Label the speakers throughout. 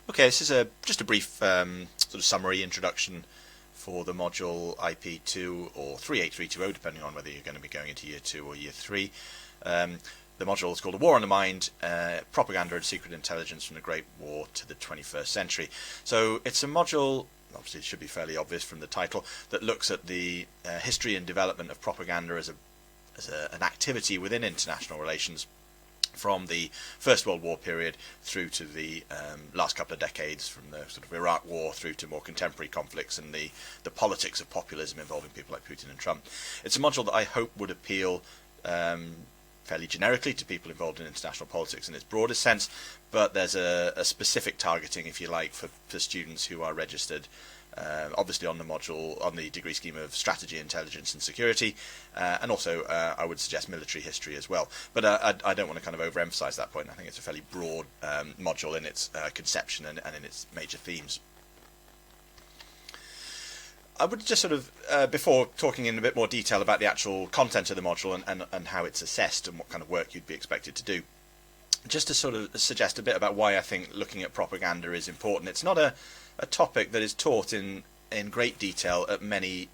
Speaker 1: Okay, this is just a brief sort of summary introduction for the module IP2 or 38320, depending on whether you're going to be going into year 2 or year 3. The module is called A War on the Mind, Propaganda and Secret Intelligence from the Great War to the 21st Century. So it's a module, obviously it should be fairly obvious from the title, that looks at the history and development of propaganda as an activity within international relations from the First World War period through to the last couple of decades, from the sort of Iraq War through to more contemporary conflicts and the politics of populism involving people like Putin and Trump. It's a module that I hope would appeal fairly generically to people involved in international politics in its broadest sense, but there's a specific targeting, if you like, for students who are registered obviously on the module, on the degree scheme of strategy, intelligence and security, and also I would suggest military history as well. But I don't want to kind of overemphasize that point. I think it's a fairly broad module in its conception and in its major themes. I would just sort of, before talking in a bit more detail about the actual content of the module and how it's assessed and what kind of work you'd be expected to do, just to sort of suggest a bit about why I think looking at propaganda is important. It's not a topic that is taught in great detail at many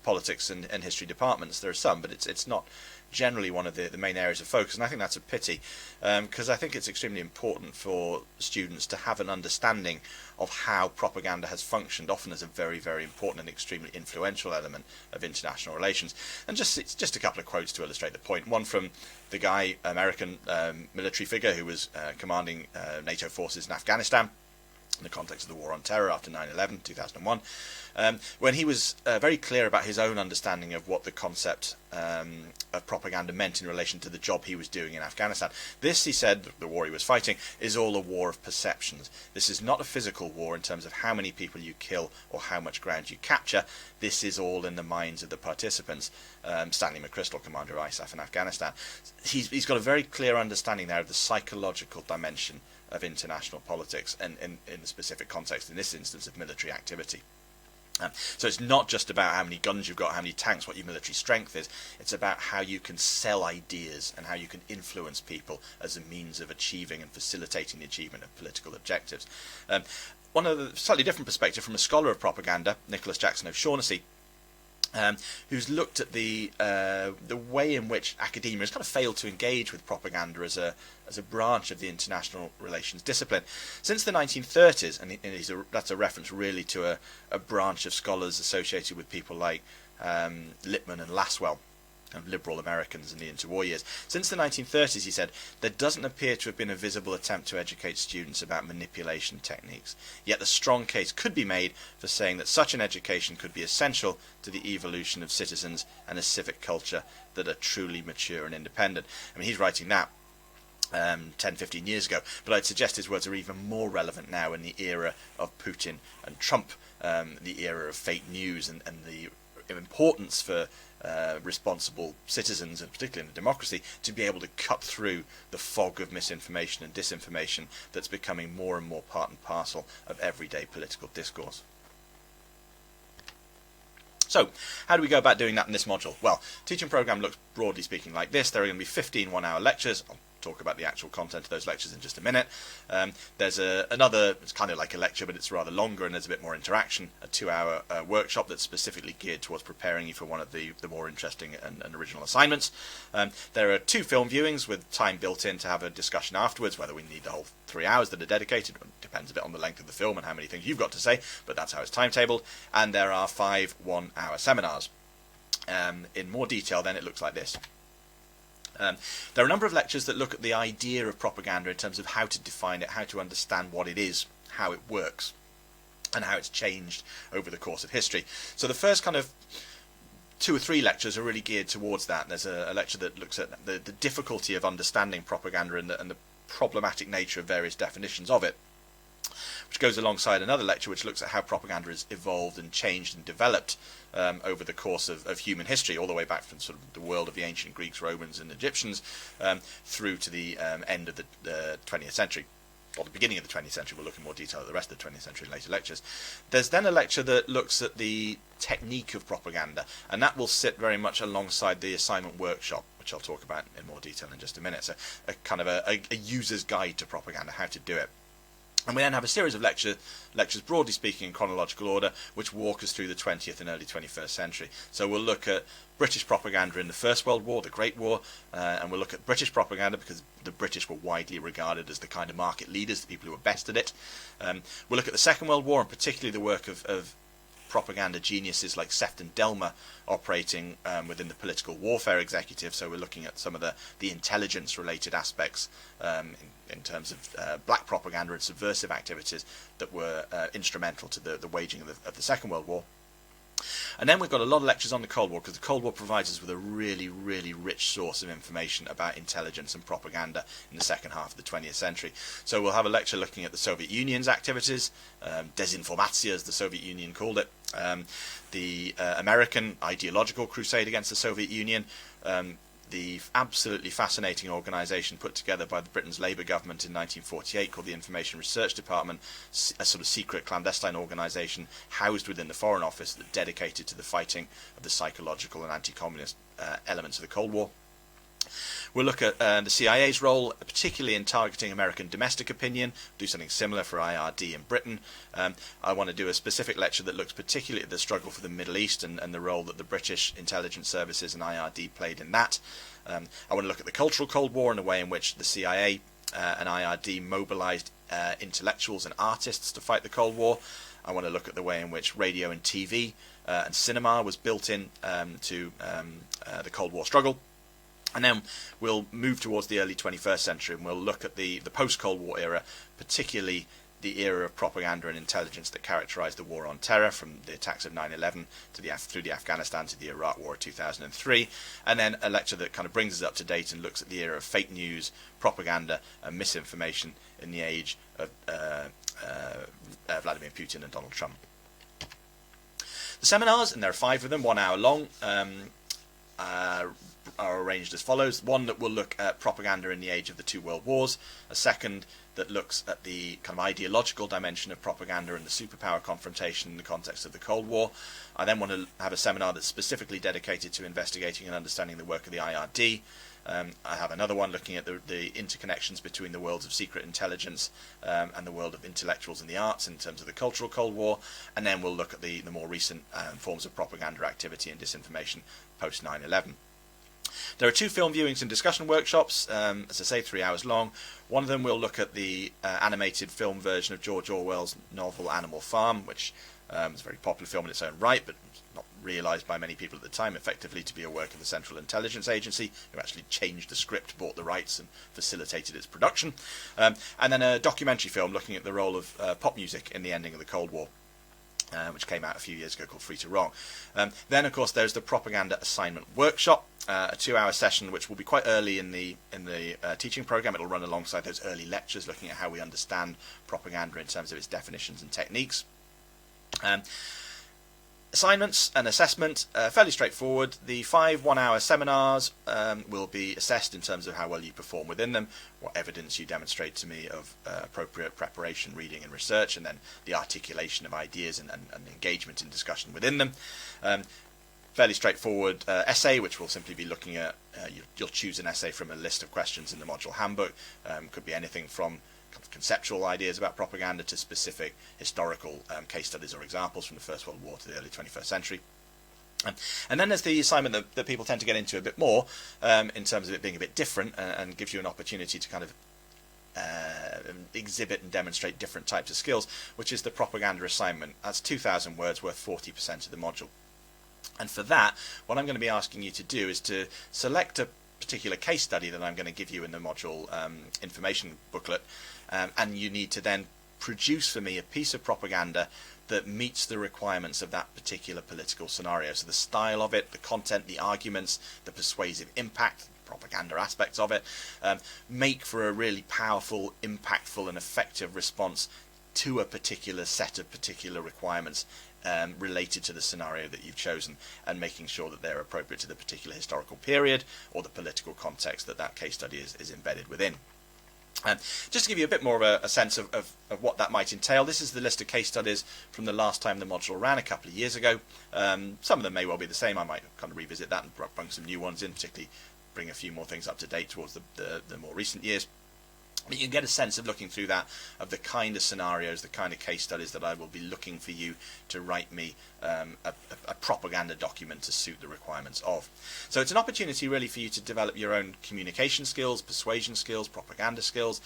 Speaker 1: politics and history departments. There are some, but it's not generally one of the main areas of focus, and I think that's a pity, because I think it's extremely important for students to have an understanding of how propaganda has functioned, often as a very, very important and extremely influential element of international relations. And just a couple of quotes to illustrate the point. One from the guy, American military figure who was commanding NATO forces in Afghanistan in the context of the War on Terror after 9/11, 2001, when he was very clear about his own understanding of what the concept of propaganda meant in relation to the job he was doing in Afghanistan. This, he said, the war he was fighting, is all a war of perceptions. This is not a physical war in terms of how many people you kill or how much ground you capture. This is all in the minds of the participants. Stanley McChrystal, commander of ISAF in Afghanistan. He's got a very clear understanding there of the psychological dimension of international politics and in the specific context, in this instance, of military activity. So it's not just about how many guns you've got, how many tanks, what your military strength is. It's about how you can sell ideas and how you can influence people as a means of achieving and facilitating the achievement of political objectives. One of the slightly different perspective from a scholar of propaganda, Nicholas Jackson O'Shaughnessy, who's looked at the way in which academia has kind of failed to engage with propaganda as a branch of the international relations discipline. Since the 1930s, and that's a reference really to a branch of scholars associated with people like Lippmann and Laswell, liberal Americans in the interwar years. Since the 1930s, he said, there doesn't appear to have been a visible attempt to educate students about manipulation techniques. Yet the strong case could be made for saying that such an education could be essential to the evolution of citizens and a civic culture that are truly mature and independent. I mean, he's writing that 10-15 years ago, but I'd suggest his words are even more relevant now in the era of Putin and Trump, the era of fake news and the importance for responsible citizens, and particularly in a democracy, to be able to cut through the fog of misinformation and disinformation that's becoming more and more part and parcel of everyday political discourse. So, how do we go about doing that in this module? Well, teaching program looks broadly speaking like this. There are going to be 15 one-hour lectures. I'll talk about the actual content of those lectures in just a minute. There's another, it's kind of like a lecture, but it's rather longer and there's a bit more interaction, a 2-hour workshop that's specifically geared towards preparing you for one of the more interesting and original assignments. There are 2 film viewings with time built in to have a discussion afterwards. Whether we need the whole 3 hours that are dedicated depends a bit on the length of the film and how many things you've got to say, but that's how it's timetabled. And there are 5 one-hour seminars. In more detail then, it looks like this. There are a number of lectures that look at the idea of propaganda in terms of how to define it, how to understand what it is, how it works, and how it's changed over the course of history. So the first kind of 2 or 3 lectures are really geared towards that. There's a lecture that looks at the difficulty of understanding propaganda and the problematic nature of various definitions of it, which goes alongside another lecture which looks at how propaganda has evolved and changed and developed over the course of human history, all the way back from sort of the world of the ancient Greeks, Romans and Egyptians through to the end of the 20th century, or the beginning of the 20th century. We'll look in more detail at the rest of the 20th century in later lectures. There's then a lecture that looks at the technique of propaganda, and that will sit very much alongside the assignment workshop, which I'll talk about in more detail in just a minute. So a kind of a user's guide to propaganda, how to do it. And we then have a series of lectures, broadly speaking in chronological order, which walk us through the 20th and early 21st century. So we'll look at British propaganda in the First World War, the Great War, and we'll look at British propaganda because the British were widely regarded as the kind of market leaders, the people who were best at it. We'll look at the Second World War, and particularly the work of propaganda geniuses like Sefton Delmer operating within the political warfare executive. So we're looking at some of the intelligence-related aspects in terms of black propaganda and subversive activities that were instrumental to the waging of the Second World War. And then we've got a lot of lectures on the Cold War, because the Cold War provides us with a really, really rich source of information about intelligence and propaganda in the second half of the 20th century. So we'll have a lecture looking at the Soviet Union's activities, desinformatia as the Soviet Union called it, the American ideological crusade against the Soviet Union, the absolutely fascinating organisation put together by the Britain's Labour government in 1948 called the Information Research Department, a sort of secret clandestine organisation housed within the Foreign Office that dedicated to the fighting of the psychological and anti-communist elements of the Cold War. We'll look at the CIA's role, particularly in targeting American domestic opinion, do something similar for IRD in Britain. I want to do a specific lecture that looks particularly at the struggle for the Middle East and the role that the British intelligence services and IRD played in that. I want to look at the cultural Cold War and the way in which the CIA and IRD mobilised intellectuals and artists to fight the Cold War. I want to look at the way in which radio and TV and cinema was built in to the Cold War struggle. And then we'll move towards the early 21st century, and we'll look at the post-Cold War era, particularly the era of propaganda and intelligence that characterised the war on terror, from the attacks of 9/11 through the Afghanistan to the Iraq War of 2003, and then a lecture that kind of brings us up to date and looks at the era of fake news, propaganda and misinformation in the age of Vladimir Putin and Donald Trump. The seminars, and there are 5 of them, 1 hour long, are arranged as follows. One that will look at propaganda in the age of the 2 world wars, a second that looks at the kind of ideological dimension of propaganda and the superpower confrontation in the context of the Cold War. I then want to have a seminar that's specifically dedicated to investigating and understanding the work of the IRD. I have another one looking at the interconnections between the worlds of secret intelligence and the world of intellectuals and the arts in terms of the cultural Cold War, and then we'll look at the more recent forms of propaganda activity and disinformation post 9/11. There are 2 film viewings and discussion workshops, as I say, 3 hours long. One of them will look at the animated film version of George Orwell's novel Animal Farm, which is a very popular film in its own right, but not realised by many people at the time effectively to be a work of the Central Intelligence Agency, who actually changed the script, bought the rights and facilitated its production. And then a documentary film looking at the role of pop music in the ending of the Cold War, which came out a few years ago, called Free to Wrong. Then, of course, there's the Propaganda Assignment Workshop, a 2-hour session which will be quite early in the teaching program. It'll run alongside those early lectures looking at how we understand propaganda in terms of its definitions and techniques. Assignments and assessment, fairly straightforward. The 5 1-hour seminars will be assessed in terms of how well you perform within them, what evidence you demonstrate to me of appropriate preparation, reading and research, and then the articulation of ideas and engagement in discussion within them. Fairly straightforward essay, which will simply be looking at, you'll choose an essay from a list of questions in the module handbook. Could be anything from conceptual ideas about propaganda to specific historical case studies or examples from the First World War to the early 21st century. And then there's the assignment that people tend to get into a bit more in terms of it being a bit different and gives you an opportunity to kind of exhibit and demonstrate different types of skills, which is the propaganda assignment. That's 2,000 words worth 40% of the module. And for that, what I'm going to be asking you to do is to select a particular case study that I'm going to give you in the module information booklet, and you need to then produce for me a piece of propaganda that meets the requirements of that particular political scenario. So the style of it, the content, the arguments, the persuasive impact, propaganda aspects of it, make for a really powerful, impactful and effective response to a particular set of particular requirements related to the scenario that you've chosen, and making sure that they're appropriate to the particular historical period or the political context that that case study is embedded within. Just to give you a bit more of a sense of what that might entail, this is the list of case studies from the last time the module ran a couple of years ago. Some of them may well be the same. I might kind of revisit that and bring some new ones in, particularly bring a few more things up to date towards the more recent years. But you can get a sense of looking through that, of the kind of scenarios, the kind of case studies that I will be looking for you to write me a propaganda document to suit the requirements of. So it's an opportunity really for you to develop your own communication skills, persuasion skills, propaganda skills.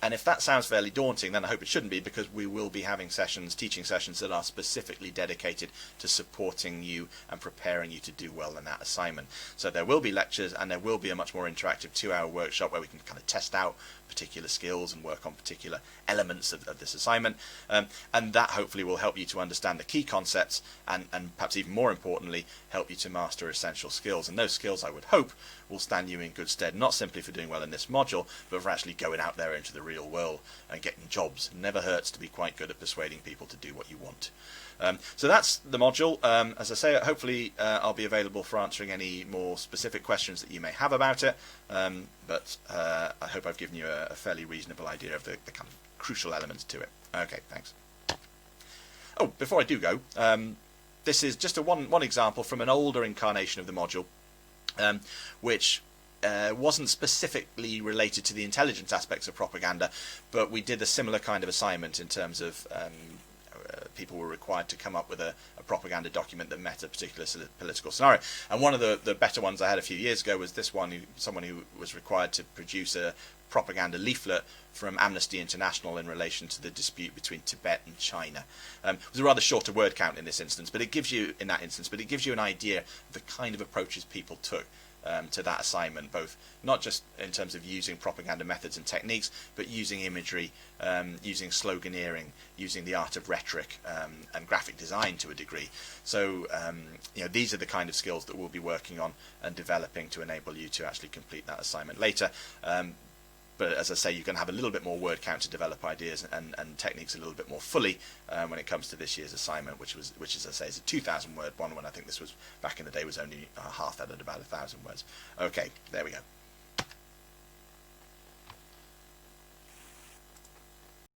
Speaker 1: And if that sounds fairly daunting, then I hope it shouldn't be, because we will be having sessions, teaching sessions that are specifically dedicated to supporting you and preparing you to do well in that assignment. So there will be lectures, and there will be a much more interactive 2-hour workshop where we can kind of test out particular skills and work on particular elements of this assignment. And that hopefully will help you to understand the key concepts, and perhaps even more importantly, help you to master essential skills. And those skills, I would hope, will stand you in good stead, not simply for doing well in this module, but for actually going out there into the real world and getting jobs. It never hurts to be quite good at persuading people to do what you want. So that's the module. As I say, hopefully I'll be available for answering any more specific questions that you may have about it, but I hope I've given you a fairly reasonable idea of the kind of crucial elements to it. Okay, thanks. Oh, before I do go, this is just one example from an older incarnation of the module, which wasn't specifically related to the intelligence aspects of propaganda, but we did a similar kind of assignment in terms of people were required to come up with a propaganda document that met a particular political scenario. And one of the better ones I had a few years ago was this one, someone who was required to produce a propaganda leaflet from Amnesty International in relation to the dispute between Tibet and China. It was a rather shorter word count in this instance, but it gives you an idea of the kind of approaches people took to that assignment, both not just in terms of using propaganda methods and techniques, but using imagery, using sloganeering, using the art of rhetoric, and graphic design to a degree. So these are the kind of skills that we'll be working on and developing to enable you to actually complete that assignment later. But as I say, you can have a little bit more word count to develop ideas and techniques a little bit more fully when it comes to this year's assignment, which as I say, is a 2,000 word one, when I think this was back in the day was only half that at about 1,000 words. Okay, there we go.